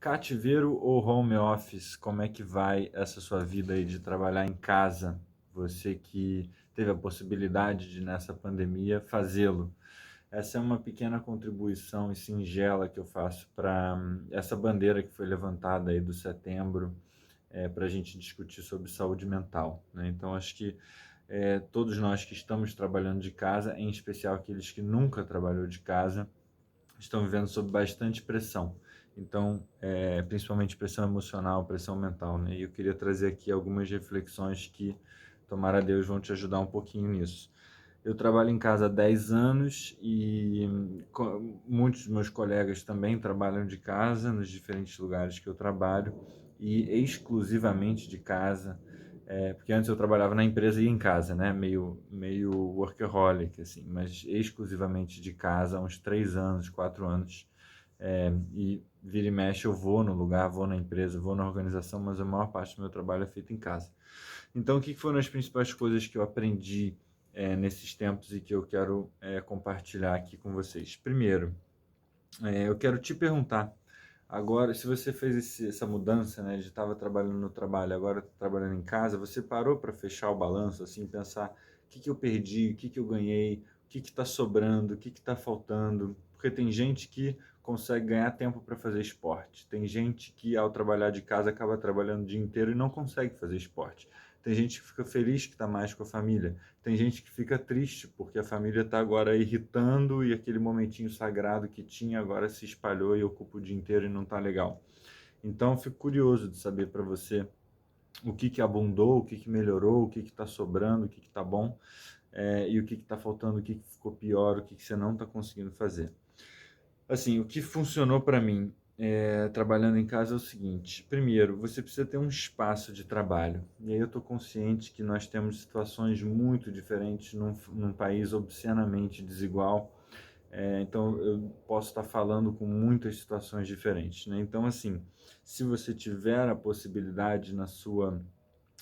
Cativeiro ou home office? Como é que vai essa sua vida aí de trabalhar em casa? Você que teve a possibilidade de, nessa pandemia, fazê-lo. Essa é uma pequena contribuição e singela que eu faço para essa bandeira que foi levantada aí do setembro, para a gente discutir sobre saúde mental, né? Então, acho que todos nós que estamos trabalhando de casa, em especial aqueles que nunca trabalhou de casa, estão vivendo sob bastante pressão. Então, principalmente pressão emocional, pressão mental, né? E eu queria trazer aqui algumas reflexões que, tomara Deus, vão te ajudar um pouquinho nisso. Eu trabalho em casa há 10 anos e muitos dos meus colegas também trabalham de casa, nos diferentes lugares que eu trabalho, e exclusivamente de casa, porque antes eu trabalhava na empresa e em casa, né? Meio workaholic, assim, mas exclusivamente de casa há uns 3 anos, 4 anos. E vira e mexe eu vou no lugar, vou na empresa, vou na organização, mas a maior parte do meu trabalho é feito em casa. Então, o que foram as principais coisas que eu aprendi nesses tempos e que eu quero compartilhar aqui com vocês? Primeiro, eu quero te perguntar, agora, se você fez essa mudança, né, de estava trabalhando no trabalho, agora tá trabalhando em casa, você parou para fechar o balanço, assim, pensar o que eu perdi, o que eu ganhei, o que está sobrando, o que está faltando? Porque tem gente que consegue ganhar tempo para fazer esporte, tem gente que ao trabalhar de casa acaba trabalhando o dia inteiro e não consegue fazer esporte. Tem gente que fica feliz que está mais com a família. Tem gente que fica triste porque a família está agora irritando e aquele momentinho sagrado que tinha agora se espalhou e ocupa o dia inteiro e não está legal. Então, eu fico curioso de saber para você o que abundou, o que melhorou, o que está sobrando, o que está bom, e o que está faltando, o que ficou pior, o que você não está conseguindo fazer. Assim, o que funcionou para mim trabalhando em casa é o seguinte: primeiro, você precisa ter um espaço de trabalho. E aí eu estou consciente que nós temos situações muito diferentes num país obscenamente desigual. Então eu posso estar falando com muitas situações diferentes, né? Então, assim, se você tiver a possibilidade na sua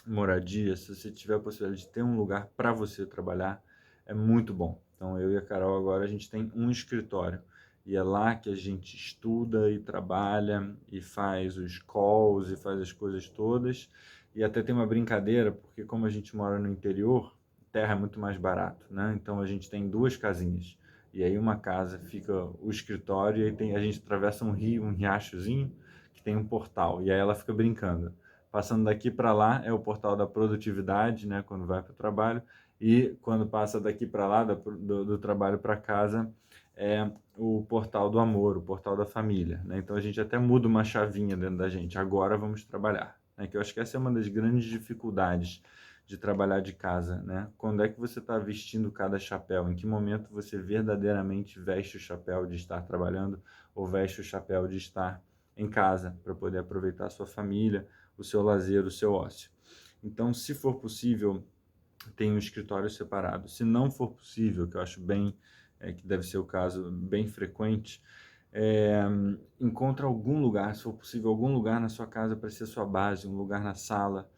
moradia, se você tiver a possibilidade de ter um lugar para você trabalhar, é muito bom. Então, eu e a Carol agora a gente tem um escritório e é lá que a gente estuda e trabalha e faz os calls e faz as coisas todas. E até tem uma brincadeira, porque como a gente mora no interior, terra é muito mais barato, né? Então a gente tem duas casinhas. E aí uma casa fica o escritório e aí a gente atravessa um rio, um riachozinho que tem um portal. E aí ela fica brincando. Passando daqui para lá é o portal da produtividade, né, quando vai para o trabalho, e quando passa daqui para lá, do trabalho para casa, é o portal do amor, o portal da família, né? Então a gente até muda uma chavinha dentro da gente, agora vamos trabalhar, né? Que eu acho que essa é uma das grandes dificuldades de trabalhar de casa, né? Quando é que você está vestindo cada chapéu? Em que momento você verdadeiramente veste o chapéu de estar trabalhando ou veste o chapéu de estar em casa para poder aproveitar a sua família, o seu lazer, o seu ócio. Então, se for possível, tem um escritório separado. Se não for possível, que eu acho bem, que deve ser o caso bem frequente, é, encontra algum lugar, se for possível, algum lugar na sua casa para ser sua base, um lugar na sala,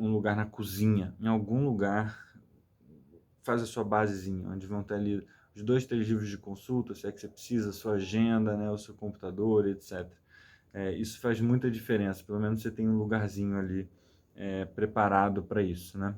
um lugar na cozinha, em algum lugar, faz a sua basezinha, onde vão ter ali os 2, 3 livros de consulta, se é que você precisa, sua agenda, né, o seu computador, etc. Isso faz muita diferença, pelo menos você tem um lugarzinho ali preparado para isso, né?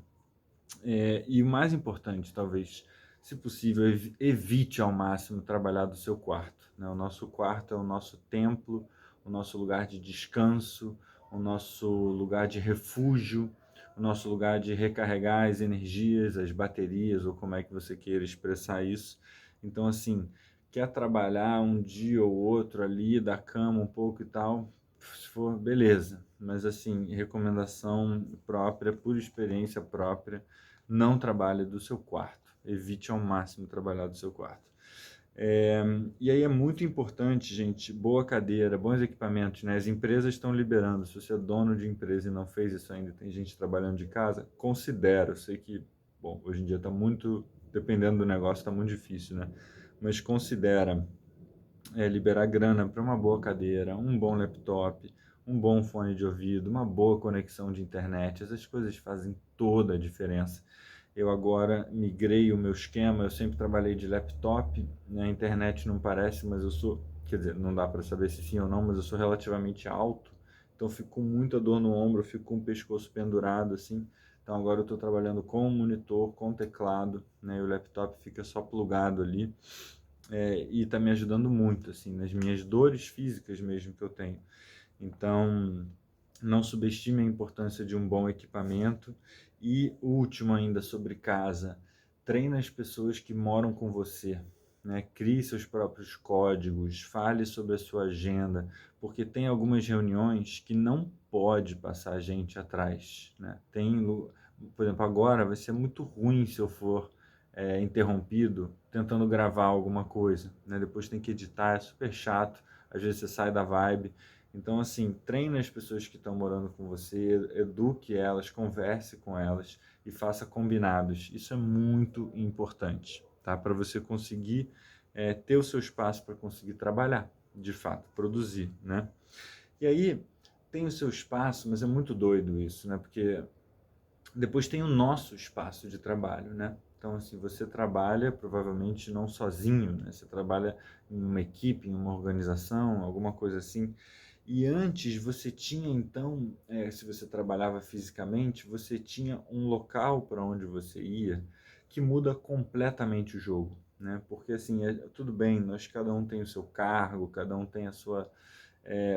E o mais importante, talvez, se possível, evite ao máximo trabalhar do seu quarto, né? O nosso quarto é o nosso templo, o nosso lugar de descanso, o nosso lugar de refúgio, o nosso lugar de recarregar as energias, as baterias, ou como é que você queira expressar isso. Então, assim, quer trabalhar um dia ou outro ali, da cama um pouco e tal, se for, beleza. Mas, assim, recomendação própria, por experiência própria, não trabalhe do seu quarto. Evite ao máximo trabalhar do seu quarto. E aí é muito importante, gente, boa cadeira, bons equipamentos, né? As empresas estão liberando. Se você é dono de empresa e não fez isso ainda, tem gente trabalhando de casa, considera. Eu sei que, bom, hoje em dia está muito, dependendo do negócio, está muito difícil, né? Mas considera liberar grana para uma boa cadeira, um bom laptop, um bom fone de ouvido, uma boa conexão de internet. Essas coisas fazem toda a diferença. Eu agora migrei o meu esquema, eu sempre trabalhei de laptop, né? A internet não parece, mas eu sou quer dizer, não dá para saber se sim ou não, mas eu sou relativamente alto, então fico com muita dor no ombro, eu fico com o pescoço pendurado, assim. Então agora eu estou trabalhando com o monitor, com o teclado, né, e o laptop fica só plugado ali, e está me ajudando muito, assim, nas minhas dores físicas mesmo que eu tenho. Então, não subestime a importância de um bom equipamento. E último ainda sobre casa, treine as pessoas que moram com você, né? Crie seus próprios códigos, fale sobre a sua agenda, porque tem algumas reuniões que não pode passar gente atrás, né? Por exemplo, agora vai ser muito ruim se eu for interrompido tentando gravar alguma coisa, né? Depois tem que editar, é super chato, às vezes você sai da vibe. Então, assim, treine as pessoas que estão morando com você, eduque elas, converse com elas e faça combinados. Isso é muito importante, tá? Para você conseguir ter o seu espaço para conseguir trabalhar, de fato, produzir, né? E aí, tem o seu espaço, mas é muito doido isso, né? Porque depois tem o nosso espaço de trabalho, né? Então, assim, você trabalha provavelmente não sozinho, né? Você trabalha em uma equipe, em uma organização, alguma coisa assim. E antes você tinha, então, se você trabalhava fisicamente, você tinha um local para onde você ia que muda completamente o jogo, né? Porque, assim, tudo bem, nós cada um tem o seu cargo, cada um tem a sua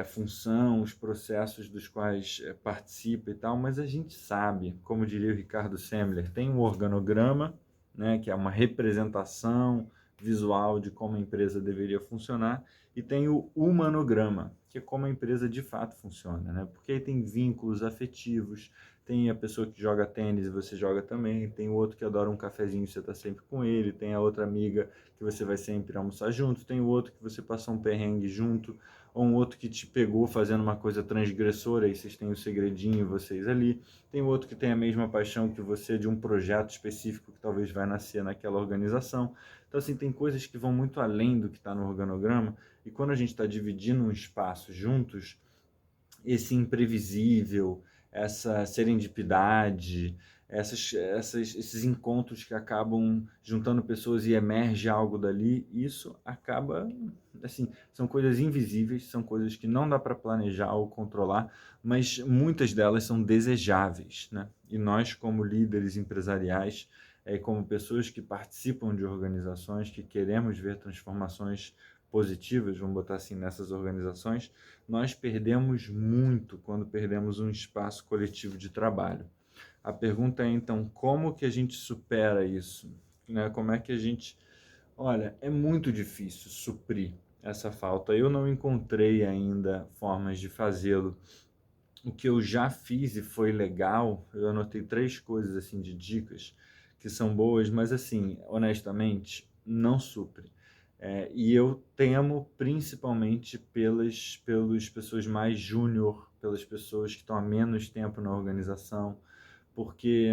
função, os processos dos quais participa e tal, mas a gente sabe, como diria o Ricardo Semler, tem um organograma, né, que é uma representação visual de como a empresa deveria funcionar, e tem o humanograma, que é como a empresa de fato funciona, né? Porque aí tem vínculos afetivos, tem a pessoa que joga tênis e você joga também, tem o outro que adora um cafezinho e você está sempre com ele, tem a outra amiga que você vai sempre almoçar junto, tem o outro que você passou um perrengue junto, ou um outro que te pegou fazendo uma coisa transgressora e vocês têm o segredinho vocês ali, tem outro que tem a mesma paixão que você de um projeto específico que talvez vai nascer naquela organização. Então, assim, tem coisas que vão muito além do que está no organograma, e quando a gente está dividindo um espaço juntos, esse imprevisível, essa serendipidade, esses encontros que acabam juntando pessoas e emerge algo dali, isso acaba, assim, são coisas invisíveis, são coisas que não dá para planejar ou controlar, mas muitas delas são desejáveis, né? E nós, como líderes empresariais, como pessoas que participam de organizações, que queremos ver transformações positivas, vamos botar assim, nessas organizações, nós perdemos muito quando perdemos um espaço coletivo de trabalho. A pergunta é, então, como que a gente supera isso? Né? Como é que a gente... Olha, é muito difícil suprir essa falta. Eu não encontrei ainda formas de fazê-lo. O que eu já fiz e foi legal, eu anotei 3 coisas assim de dicas que são boas, mas assim, honestamente, não supre. E eu temo principalmente pelas pessoas mais júnior, pelas pessoas que estão há menos tempo na organização, porque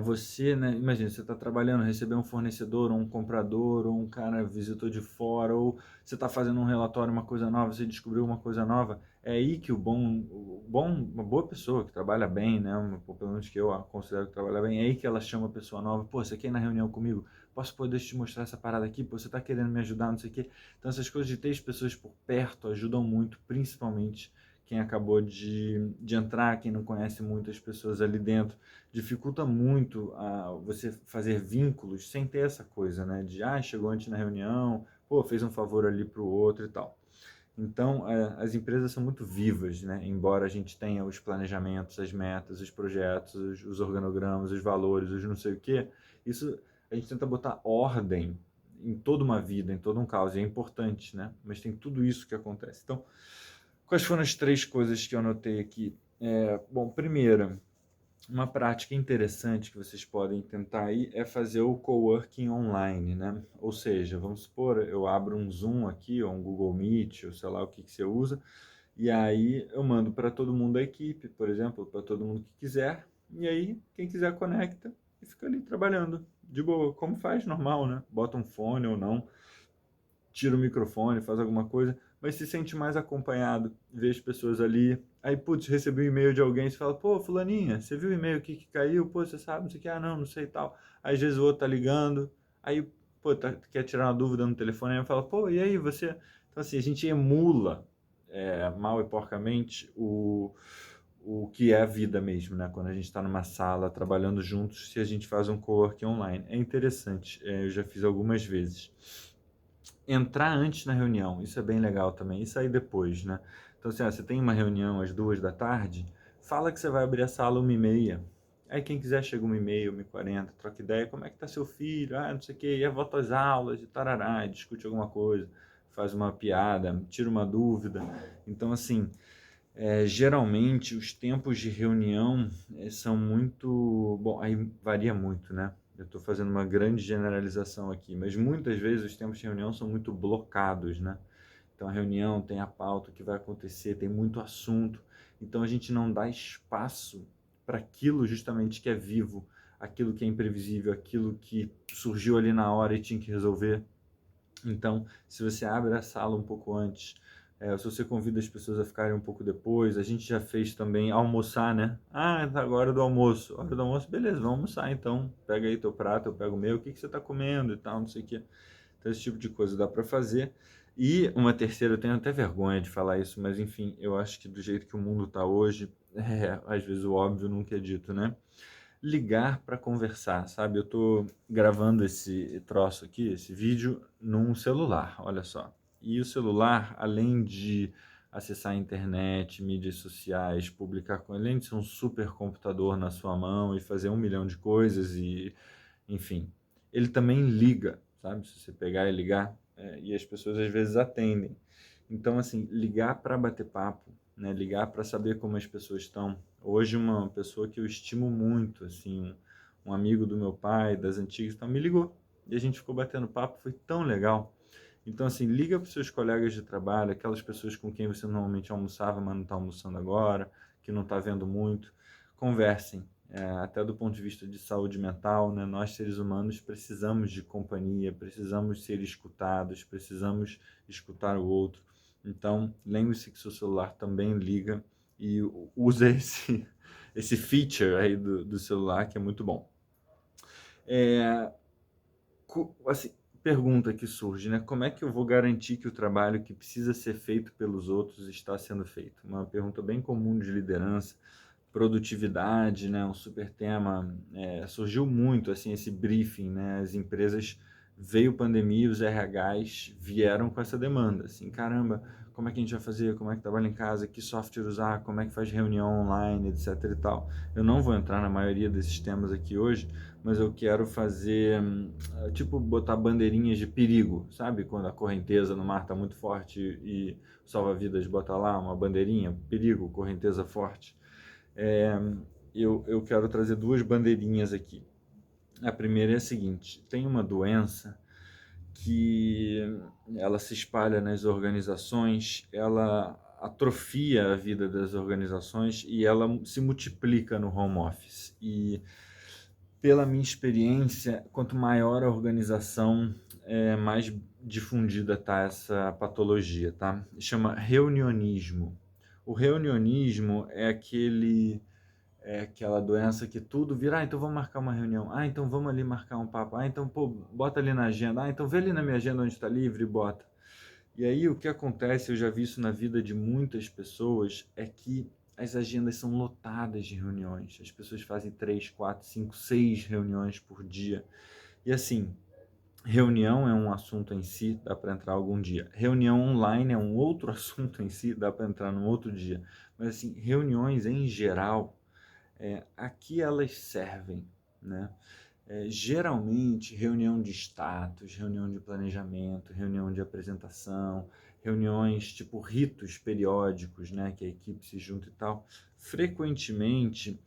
você, né, imagina, você está trabalhando, recebeu um fornecedor, ou um comprador, ou um cara visitou de fora, ou você está fazendo um relatório, uma coisa nova, você descobriu uma coisa nova, é aí que uma boa pessoa que trabalha bem, né, pelo menos que eu considero que trabalha bem, é aí que ela chama a pessoa nova, pô, você quer ir na reunião comigo? Posso poder te mostrar essa parada aqui? Pô, você está querendo me ajudar, não sei o quê. Então essas coisas de ter as pessoas por perto ajudam muito, principalmente quem acabou de entrar, quem não conhece muitas pessoas ali dentro, dificulta muito você fazer vínculos sem ter essa coisa, né? De, chegou antes na reunião, pô, fez um favor ali para o outro e tal. Então, as empresas são muito vivas, né? Embora a gente tenha os planejamentos, as metas, os projetos, os organogramas, os valores, os não sei o quê, isso a gente tenta botar ordem em toda uma vida, em todo um caos, e é importante, né? Mas tem tudo isso que acontece. Então, quais foram as 3 coisas que eu anotei aqui? Bom, primeira, uma prática interessante que vocês podem tentar aí é fazer o coworking online, né? Ou seja, vamos supor, eu abro um Zoom aqui, ou um Google Meet, ou sei lá o que você usa, e aí eu mando para todo mundo da equipe, por exemplo, para todo mundo que quiser, e aí quem quiser conecta e fica ali trabalhando, de boa, como faz normal, né? Bota um fone ou não, tira o microfone, faz alguma coisa, mas se sente mais acompanhado, vê as pessoas ali, aí, putz, recebi um e-mail de alguém, você fala, pô, fulaninha, você viu o e-mail aqui que caiu? Pô, você sabe, não sei o que, não sei e tal. Aí, às vezes o outro tá ligando, aí, pô, quer tirar uma dúvida no telefone, aí fala, pô, e aí, você... Então, assim, a gente emula, mal e porcamente, o que é a vida mesmo, né? Quando a gente está numa sala, trabalhando juntos, se a gente faz um coworking online. É interessante, eu já fiz algumas vezes. Entrar antes na reunião, isso é bem legal também, e sair depois, né? Então, assim, você tem uma reunião às 2 da tarde, fala que você vai abrir a sala 1h30. Aí quem quiser chega 1h30, 1h40, troca ideia, como é que tá seu filho, não sei o quê, e volta às aulas, e tarará, e discute alguma coisa, faz uma piada, tira uma dúvida. Então, assim, geralmente os tempos de reunião são muito... Bom, aí varia muito, né? Eu estou fazendo uma grande generalização aqui, mas muitas vezes os tempos de reunião são muito blocados, né? Então a reunião tem a pauta que vai acontecer, tem muito assunto, então a gente não dá espaço para aquilo justamente que é vivo, aquilo que é imprevisível, aquilo que surgiu ali na hora e tinha que resolver. Então, se você abre a sala um pouco antes, se você convida as pessoas a ficarem um pouco depois, a gente já fez também almoçar, né? Tá agora do almoço. Hora do almoço, beleza, vamos almoçar então. Pega aí teu prato, eu pego o meu, o que que você está comendo e tal, não sei o quê. Então, esse tipo de coisa dá para fazer. E uma terceira, eu tenho até vergonha de falar isso, mas enfim, eu acho que do jeito que o mundo está hoje, às vezes o óbvio nunca é dito, né? Ligar para conversar, sabe? Eu tô gravando esse troço aqui, esse vídeo, num celular, olha só. E o celular, além de acessar a internet, mídias sociais, publicar com ele, além de ser um supercomputador na sua mão e fazer 1 milhão de coisas e, enfim, ele também liga, sabe? Se você pegar e ligar, e as pessoas às vezes atendem. Então, assim, ligar para bater papo, né? Ligar para saber como as pessoas estão. Hoje, uma pessoa que eu estimo muito, assim, um amigo do meu pai, das antigas, então, me ligou. E a gente ficou batendo papo, foi tão legal. Então, assim, liga para os seus colegas de trabalho, aquelas pessoas com quem você normalmente almoçava, mas não está almoçando agora, que não está vendo muito. Conversem, até do ponto de vista de saúde mental, né? Nós, seres humanos, precisamos de companhia, precisamos ser escutados, precisamos escutar o outro. Então, lembre-se que seu celular também liga e usa esse feature aí do celular, que é muito bom. Assim, pergunta que surge, né? Como é que eu vou garantir que o trabalho que precisa ser feito pelos outros está sendo feito? Uma pergunta bem comum de liderança, produtividade, né? Um super tema. Surgiu muito, assim, esse briefing, né? As empresas, veio pandemia, os RHs vieram com essa demanda, assim, caramba, como é que a gente vai fazer? Como é que trabalha em casa? Que software usar? Como é que faz reunião online, etc e tal. Eu não vou entrar na maioria desses temas aqui hoje, mas eu quero fazer, tipo, botar bandeirinhas de perigo, sabe? Quando a correnteza no mar está muito forte e o salva-vidas bota lá uma bandeirinha, perigo, correnteza forte. É, eu quero trazer 2 bandeirinhas aqui. A primeira é a seguinte: tem uma doença que ela se espalha nas organizações, ela atrofia a vida das organizações e ela se multiplica no home office. E pela minha experiência, quanto maior a organização, mais difundida está essa patologia, tá? Chama reunionismo. O reunionismo é aquela doença que tudo vira, então vamos marcar uma reunião, então vamos ali marcar um papo, então pô, bota ali na agenda, então vê ali na minha agenda onde está livre e bota. E aí o que acontece, eu já vi isso na vida de muitas pessoas, é que as agendas são lotadas de reuniões. As pessoas fazem 3, 4, 5, 6 reuniões por dia. E assim, reunião é um assunto em si, dá para entrar algum dia. Reunião online é um outro assunto em si, dá para entrar num outro dia. Mas assim, reuniões em geral, a que elas servem, né? Geralmente, reunião de status, reunião de planejamento, reunião de apresentação, reuniões tipo ritos periódicos, né, que a equipe se junta e tal, frequentemente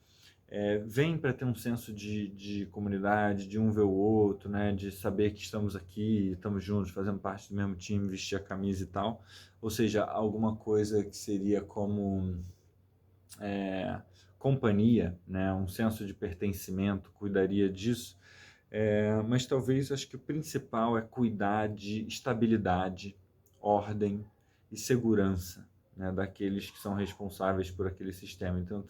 vem para ter um senso de comunidade, de um ver o outro, né, de saber que estamos aqui, estamos juntos, fazendo parte do mesmo time, vestir a camisa e tal. Ou seja, alguma coisa que seria como companhia, né, um senso de pertencimento, cuidaria disso. Mas talvez acho que o principal é cuidar de estabilidade, ordem e segurança, né, daqueles que são responsáveis por aquele sistema. Então,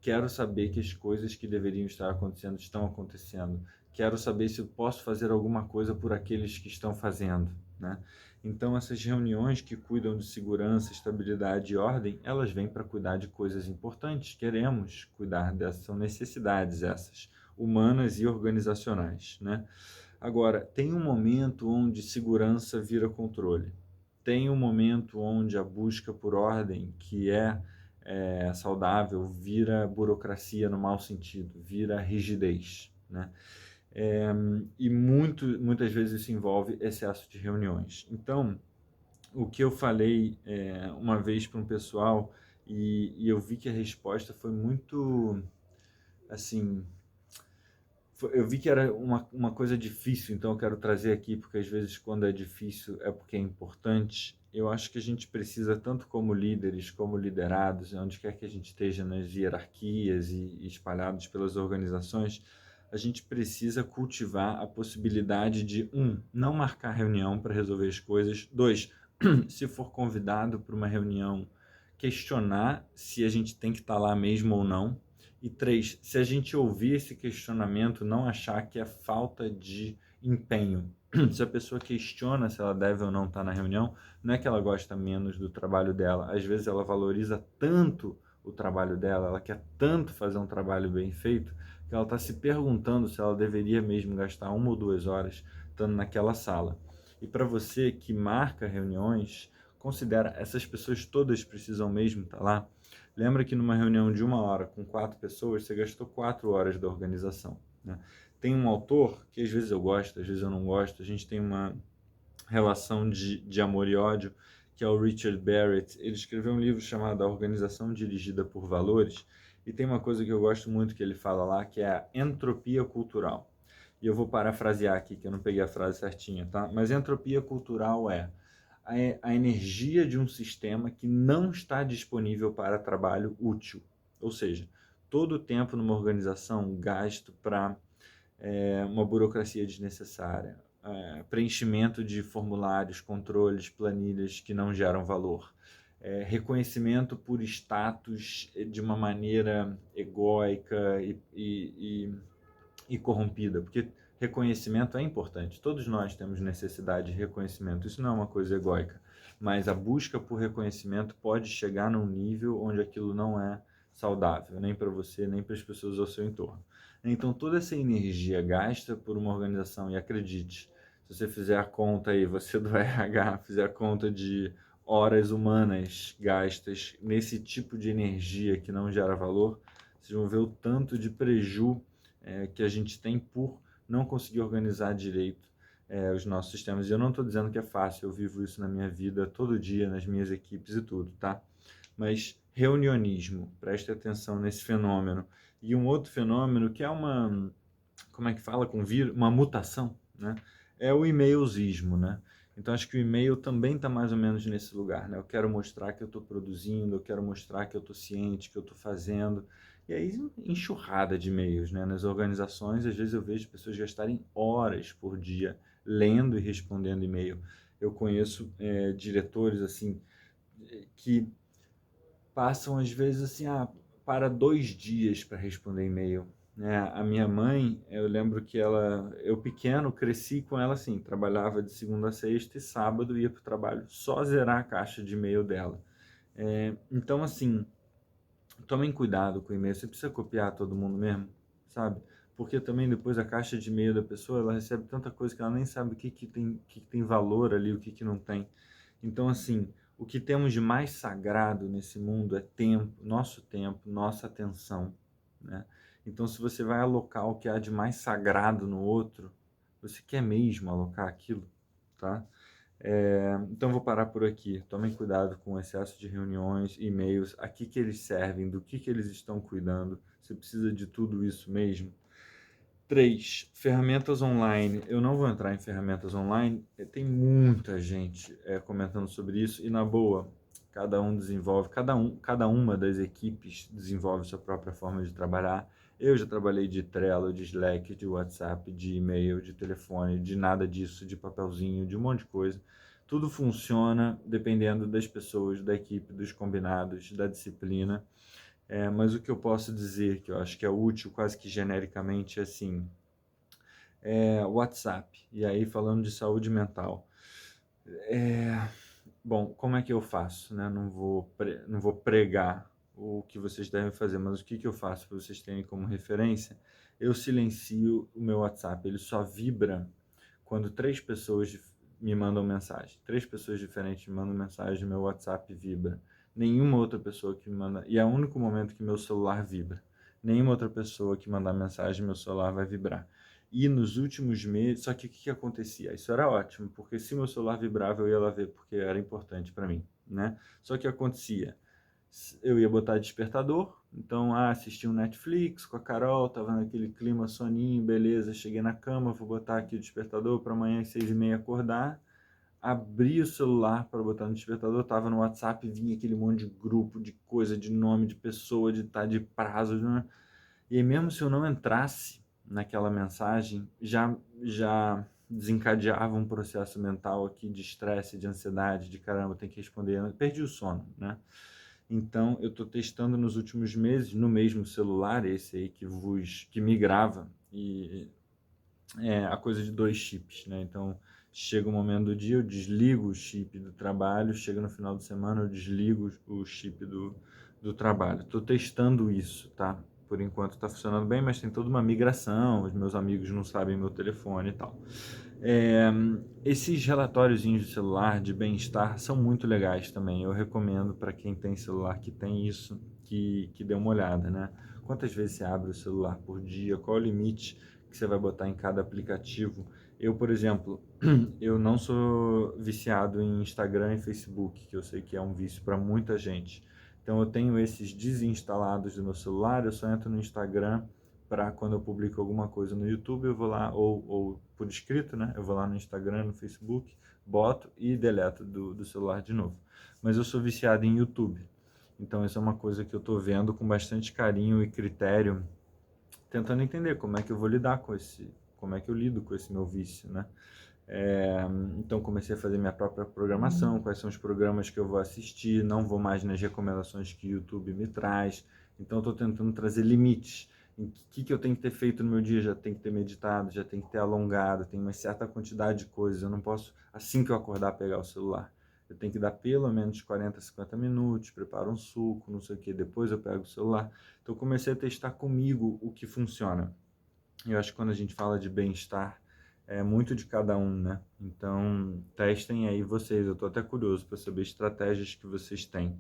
quero saber que as coisas que deveriam estar acontecendo estão acontecendo. quero saber se eu posso fazer alguma coisa por aqueles que estão fazendo, né? Então, essas reuniões que cuidam de segurança, estabilidade e ordem, elas vêm para cuidar de coisas importantes. Queremos cuidar dessas, são necessidades essas, humanas e organizacionais, né? Agora, tem um momento onde segurança vira controle. Tem um momento onde a busca por ordem, que é saudável, vira burocracia no mau sentido, vira rigidez, né? É, e muitas vezes isso envolve excesso de reuniões. Então, o que eu falei uma vez para um pessoal, e eu vi que a resposta foi muito, assim, eu vi que era uma coisa difícil, então eu quero trazer aqui, porque às vezes quando é difícil é porque é importante. Eu acho que a gente precisa, tanto como líderes, como liderados, onde quer que a gente esteja nas hierarquias e espalhados pelas organizações, a gente precisa cultivar a possibilidade de, não marcar reunião para resolver as coisas. Dois, se for convidado para uma reunião, questionar se a gente tem que estar lá mesmo ou não. E três, se a gente ouvir esse questionamento, não achar que é falta de empenho. Se a pessoa questiona se ela deve ou não estar na reunião, não é que ela gosta menos do trabalho dela. Às vezes ela valoriza tanto o trabalho dela, ela quer tanto fazer um trabalho bem feito, que ela está se perguntando se ela deveria mesmo gastar 1 ou 2 horas estando naquela sala. E para você que marca reuniões, considera essas pessoas todas precisam mesmo estar lá. Lembra que numa reunião de 1 hora com 4 pessoas, você gastou 4 horas da organização, né? Tem um autor que às vezes eu gosto, às vezes eu não gosto, a gente tem uma relação de amor e ódio, que é o Richard Barrett. Ele escreveu um livro chamado A Organização Dirigida por Valores, e tem uma coisa que eu gosto muito que ele fala lá, que é a entropia cultural. E eu vou parafrasear aqui, que eu não peguei a frase certinha, tá? Mas entropia cultural é a energia de um sistema que não está disponível para trabalho útil. Ou seja, todo o tempo numa organização gasto para uma burocracia desnecessária, preenchimento de formulários, controles, planilhas que não geram valor, reconhecimento por status de uma maneira egóica e corrompida, porque reconhecimento é importante. Todos nós temos necessidade de reconhecimento. Isso não é uma coisa egóica, mas a busca por reconhecimento pode chegar num nível onde aquilo não é saudável, nem para você, nem para as pessoas ao seu entorno. Então, toda essa energia gasta por uma organização, e acredite, se você fizer a conta aí, você do RH, fizer a conta de horas humanas gastas nesse tipo de energia que não gera valor, vocês vão ver o tanto de prejuízo que a gente tem por não conseguir organizar direito os nossos sistemas. E eu não estou dizendo que é fácil, eu vivo isso na minha vida todo dia, nas minhas equipes e tudo, tá? Mas reunionismo, preste atenção nesse fenômeno. E um outro fenômeno que é como é que fala, uma mutação, né? É o e-mailsismo, né? Então acho que o e-mail também está mais ou menos nesse lugar, né? Eu quero mostrar que eu estou produzindo, eu quero mostrar que eu estou ciente, que eu estou fazendo. E aí, enxurrada de e-mails, né? Nas organizações, às vezes eu vejo pessoas gastarem horas por dia lendo e respondendo e-mail. Eu conheço diretores, assim, que passam, às vezes, assim, para 2 dias para responder e-mail, né? A minha mãe, eu lembro que eu pequeno, cresci com ela assim, trabalhava de segunda a sexta e sábado ia para o trabalho, só zerar a caixa de e-mail dela. Então, assim, tomem cuidado com o e-mail. Você precisa copiar todo mundo mesmo, sabe? Porque também depois a caixa de e-mail da pessoa, ela recebe tanta coisa que ela nem sabe o que tem valor ali, o que não tem. Então, assim, o que temos de mais sagrado nesse mundo é tempo, nossa atenção, né? Então, se você vai alocar o que há de mais sagrado no outro, você quer mesmo alocar aquilo, tá? Então vou parar por aqui. Tomem cuidado com o excesso de reuniões, e-mails, a que eles servem, do que eles estão cuidando. Você precisa de tudo isso mesmo. 3. Ferramentas online. Eu não vou entrar em ferramentas online. Tem muita gente comentando sobre isso e na boa, cada um desenvolve, cada uma das equipes desenvolve sua própria forma de trabalhar. Eu já trabalhei de Trello, de Slack, de WhatsApp, de e-mail, de telefone, de nada disso, de papelzinho, de um monte de coisa. Tudo funciona dependendo das pessoas, da equipe, dos combinados, da disciplina. Mas o que eu posso dizer, que eu acho que é útil quase que genericamente, é assim, WhatsApp. E aí, falando de saúde mental. Bom, como é que eu faço, né? Não vou pregar o que vocês devem fazer, mas o que que eu faço para vocês terem como referência? Eu silencio o meu WhatsApp, ele só vibra quando três pessoas me mandam mensagem. Três pessoas diferentes me mandam mensagem, meu WhatsApp vibra. Nenhuma outra pessoa que me manda... E é o único momento que meu celular vibra. Nenhuma outra pessoa que mandar mensagem, meu celular vai vibrar. E nos últimos meses, só que o que acontecia? Isso era ótimo, porque se meu celular vibrava, eu ia lá ver, porque era importante para mim, né? Só que acontecia, eu ia botar despertador, então, assisti um Netflix com a Carol, tava naquele clima soninho, beleza, cheguei na cama, vou botar aqui o despertador para amanhã às 6h30 acordar, abri o celular para botar no despertador, tava no WhatsApp, vinha aquele monte de grupo, de coisa, de nome, de pessoa, de prazo, né? E aí, mesmo se eu não entrasse naquela mensagem, já desencadeava um processo mental aqui de estresse, de ansiedade, de caramba, tem que responder, eu perdi o sono, né? Então, eu estou testando nos últimos meses, no mesmo celular, esse aí que me grava, e é a coisa de dois chips, né? Então, chega o momento do dia, eu desligo o chip do trabalho, chega no final de semana, eu desligo o chip do trabalho. Estou testando isso, tá? Por enquanto está funcionando bem, mas tem toda uma migração, os meus amigos não sabem meu telefone e tal. É, esses relatóriozinhos de celular, de bem-estar, são muito legais também. Eu recomendo para quem tem celular que tem isso, que dê uma olhada, né? Quantas vezes você abre o celular por dia? Qual é o limite que você vai botar em cada aplicativo? Eu, por exemplo, eu não sou viciado em Instagram e Facebook, que eu sei que é um vício para muita gente. Então eu tenho esses desinstalados do meu celular, eu só entro no Instagram para quando eu publico alguma coisa no YouTube, eu vou lá, ou por escrito, né? Eu vou lá no Instagram, no Facebook, boto e deleto do celular de novo. Mas eu sou viciado em YouTube. Então isso é uma coisa que eu estou vendo com bastante carinho e critério, tentando entender como é que eu vou lidar com como é que eu lido com esse meu vício, né? Então comecei a fazer minha própria programação, quais são os programas que eu vou assistir, não vou mais nas recomendações que o YouTube me traz. Então estou tentando trazer limites. O que eu tenho que ter feito no meu dia? Já tem que ter meditado, já tem que ter alongado, tem uma certa quantidade de coisas. Eu não posso, assim que eu acordar, pegar o celular. Eu tenho que dar pelo menos 40, 50 minutos, preparo um suco, não sei o que, depois eu pego o celular. Então comecei a testar comigo o que funciona. Eu acho que quando a gente fala de bem-estar, é muito de cada um, né? Então, testem aí vocês. Eu tô até curioso para saber estratégias que vocês têm.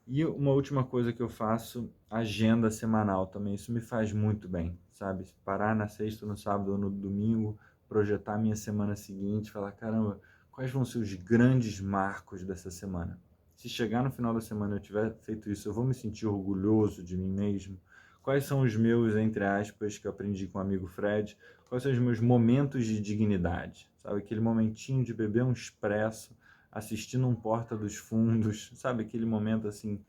E uma última coisa que eu faço, agenda semanal também. Isso me faz muito bem, sabe? Parar na sexta, no sábado ou no domingo, projetar minha semana seguinte, falar, caramba, quais vão ser os grandes marcos dessa semana? Se chegar no final da semana e eu tiver feito isso, eu vou me sentir orgulhoso de mim mesmo. Quais são os meus, entre aspas, que eu aprendi com o amigo Fred, quais são os meus momentos de dignidade? Sabe, aquele momentinho de beber um expresso, assistindo um Porta dos Fundos, sabe, aquele momento assim,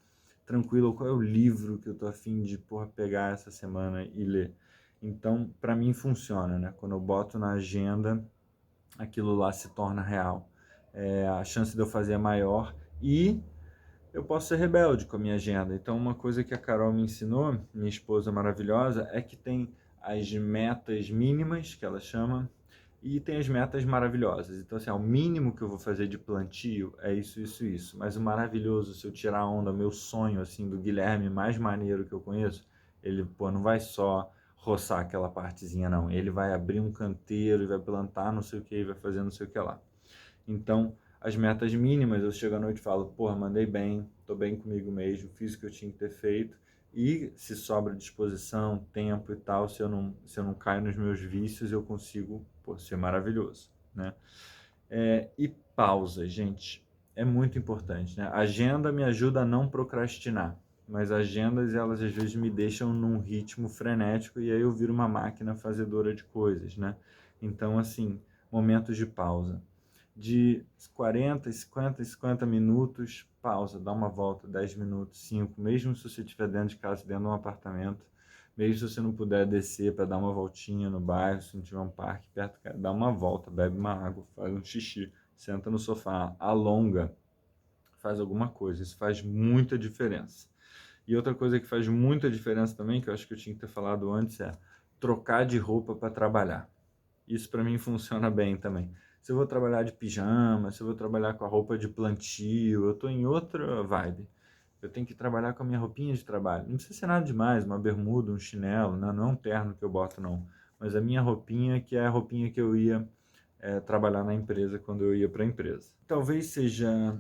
tranquilo, qual é o livro que eu tô a fim de, porra, pegar essa semana e ler? Então, para mim funciona, né? Quando eu boto na agenda, aquilo lá se torna real. A chance de eu fazer é maior e eu posso ser rebelde com a minha agenda. Então, uma coisa que a Carol me ensinou, minha esposa maravilhosa, é que tem as metas mínimas, que ela chama, e tem as metas maravilhosas. Então, assim, o mínimo que eu vou fazer de plantio é isso, isso, isso. Mas o maravilhoso, se eu tirar a onda, meu sonho, assim, do Guilherme mais maneiro que eu conheço, ele, pô, não vai só roçar aquela partezinha, não. Ele vai abrir um canteiro e vai plantar não sei o que, e vai fazer não sei o que lá. Então, as metas mínimas, eu chego à noite e falo, porra, mandei bem, tô bem comigo mesmo, fiz o que eu tinha que ter feito. E se sobra disposição, tempo e tal, se eu não caio nos meus vícios, eu consigo, pô, ser maravilhoso, né? E pausa, gente, é muito importante, né? Agenda me ajuda a não procrastinar, mas agendas, elas às vezes me deixam num ritmo frenético e aí eu viro uma máquina fazedora de coisas, né? Então, assim, momentos de pausa de 40, 50, 50 minutos, pausa, dá uma volta, 10 minutos, 5, mesmo se você estiver dentro de casa, dentro de um apartamento, mesmo se você não puder descer para dar uma voltinha no bairro, se não tiver um parque perto, cara, dá uma volta, bebe uma água, faz um xixi, senta no sofá, alonga, faz alguma coisa, isso faz muita diferença. E outra coisa que faz muita diferença também, que eu acho que eu tinha que ter falado antes, é trocar de roupa para trabalhar. Isso para mim funciona bem também. Se eu vou trabalhar de pijama, se eu vou trabalhar com a roupa de plantio, eu estou em outra vibe. Eu tenho que trabalhar com a minha roupinha de trabalho. Não precisa ser nada demais, uma bermuda, um chinelo, né? Não é um terno que eu boto, não. Mas a minha roupinha, que é a roupinha que eu ia trabalhar na empresa quando eu ia para a empresa. Talvez seja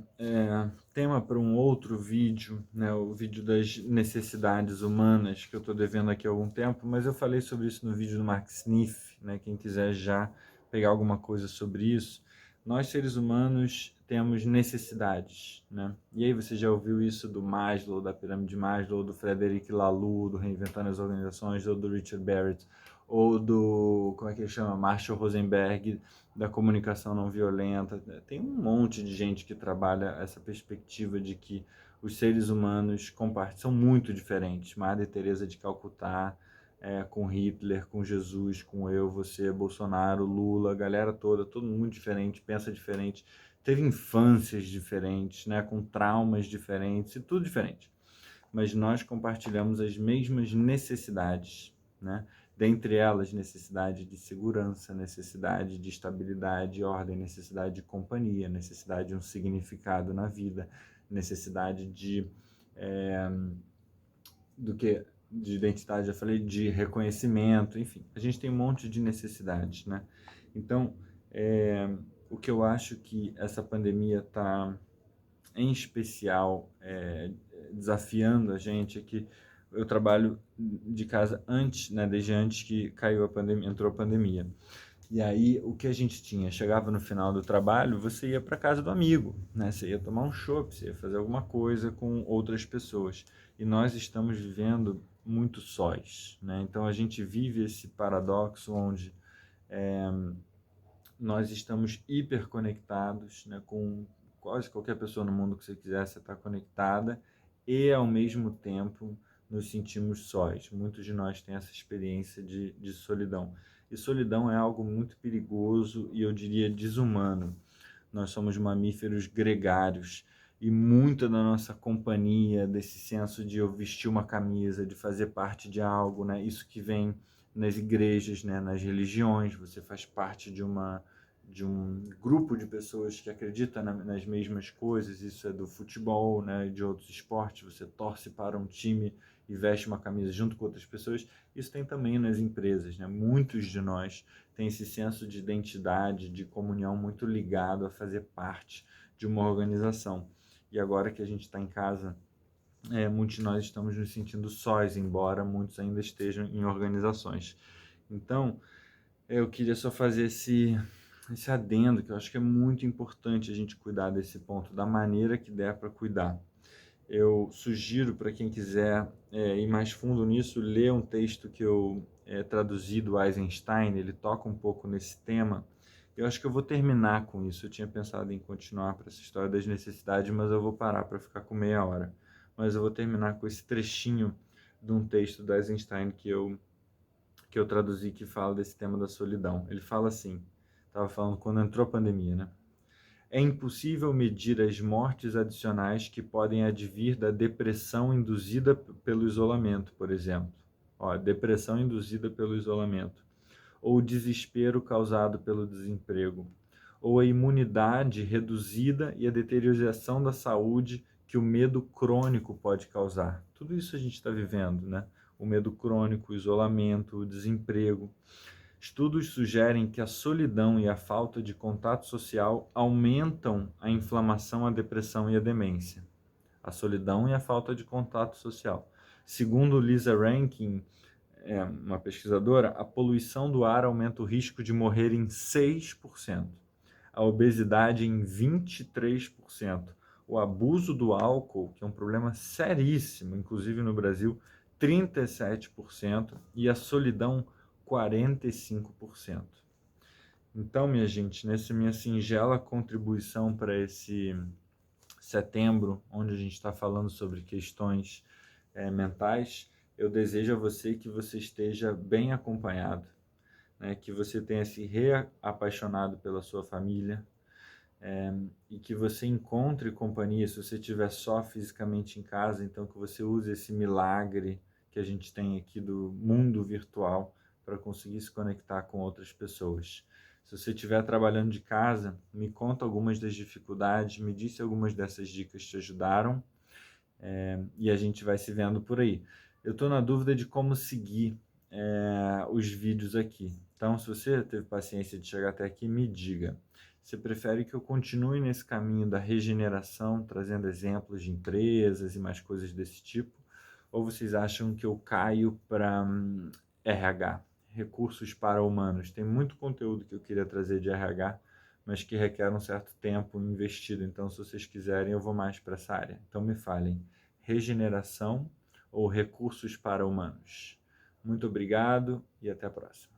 tema para um outro vídeo, né, o vídeo das necessidades humanas, que eu estou devendo aqui há algum tempo, mas eu falei sobre isso no vídeo do Mark Sniff, né, quem quiser já pegar alguma coisa sobre isso. Nós, seres humanos, temos necessidades, né? E aí você já ouviu isso do Maslow, da pirâmide de Maslow, do Frederic Laloux, do Reinventando as Organizações, ou do Richard Barrett, ou do, como é que ele chama, Marshall Rosenberg, da comunicação não violenta. Tem um monte de gente que trabalha essa perspectiva de que os seres humanos são muito diferentes. Madre Teresa de Calcutá, com Hitler, com Jesus, com eu, você, Bolsonaro, Lula, a galera toda, todo mundo diferente, pensa diferente, teve infâncias diferentes, né, com traumas diferentes e tudo diferente. Mas nós compartilhamos as mesmas necessidades, né? Dentre elas, necessidade de segurança, necessidade de estabilidade, ordem, necessidade de companhia, necessidade de um significado na vida, necessidade é, do que de identidade, já falei, de reconhecimento, enfim, a gente tem um monte de necessidades, né? Então, o que eu acho que essa pandemia está, em especial, desafiando a gente é que eu trabalho de casa antes, né, desde antes que caiu a pandemia, entrou a pandemia. E aí, o que a gente tinha? Chegava no final do trabalho, você ia para casa do amigo, né? Você ia tomar um chopp, você ia fazer alguma coisa com outras pessoas. E nós estamos vivendo muito sós, né? Então, a gente vive esse paradoxo onde nós estamos hiperconectados, né? Com quase qualquer pessoa no mundo que você quiser, você está conectada e, ao mesmo tempo, nos sentimos sós. Muitos de nós têm essa experiência de solidão. E solidão é algo muito perigoso e, eu diria, desumano. Nós somos mamíferos gregários e muita da nossa companhia, desse senso de eu vestir uma camisa, de fazer parte de algo, né? Isso que vem nas igrejas, né? Nas religiões, você faz parte de um grupo de pessoas que acredita nas mesmas coisas. Isso é do futebol, né? De outros esportes, você torce para um time e veste uma camisa junto com outras pessoas. Isso tem também nas empresas, né? Muitos de nós têm esse senso de identidade, de comunhão muito ligado a fazer parte de uma organização. E agora que a gente está em casa, muitos de nós estamos nos sentindo sós, embora muitos ainda estejam em organizações. Então, eu queria só fazer esse adendo, que eu acho que é muito importante a gente cuidar desse ponto, da maneira que der para cuidar. Eu sugiro para quem quiser ir mais fundo nisso, ler um texto que eu traduzi do Eisenstein, ele toca um pouco nesse tema. Eu acho que eu vou terminar com isso. Eu tinha pensado em continuar para essa história das necessidades, mas eu vou parar para ficar com meia hora. Mas eu vou terminar com esse trechinho de um texto do Eisenstein que eu traduzi, que fala desse tema da solidão. Ele fala assim, estava falando quando entrou a pandemia, né? É impossível medir as mortes adicionais que podem advir da depressão induzida pelo isolamento, por exemplo. Ó, depressão induzida pelo isolamento, ou o desespero causado pelo desemprego, ou a imunidade reduzida e a deterioração da saúde que o medo crônico pode causar. Tudo isso a gente está vivendo, né? O medo crônico, o isolamento, o desemprego. Estudos sugerem que a solidão e a falta de contato social aumentam a inflamação, a depressão e a demência. A solidão e a falta de contato social. Segundo Lisa Rankin, uma pesquisadora, a poluição do ar aumenta o risco de morrer em 6%, a obesidade em 23%, o abuso do álcool, que é um problema seríssimo, inclusive no Brasil, 37%, e a solidão, 45%. Então, minha gente, nessa minha singela contribuição para esse setembro, onde a gente está falando sobre questões mentais, eu desejo a você que você esteja bem acompanhado, né? Que você tenha se reapaixonado pela sua família, e que você encontre companhia, se você estiver só fisicamente em casa, então que você use esse milagre que a gente tem aqui do mundo virtual para conseguir se conectar com outras pessoas. Se você estiver trabalhando de casa, me conta algumas das dificuldades, me diz se algumas dessas dicas te ajudaram, e a gente vai se vendo por aí. Eu estou na dúvida de como seguir os vídeos aqui. Então, se você teve paciência de chegar até aqui, me diga. Você prefere que eu continue nesse caminho da regeneração, trazendo exemplos de empresas e mais coisas desse tipo? Ou vocês acham que eu caio para RH, recursos para humanos? Tem muito conteúdo que eu queria trazer de RH, mas que requer um certo tempo investido. Então, se vocês quiserem, eu vou mais para essa área. Então, me falem, regeneração ou recursos para humanos? Muito obrigado e até a próxima.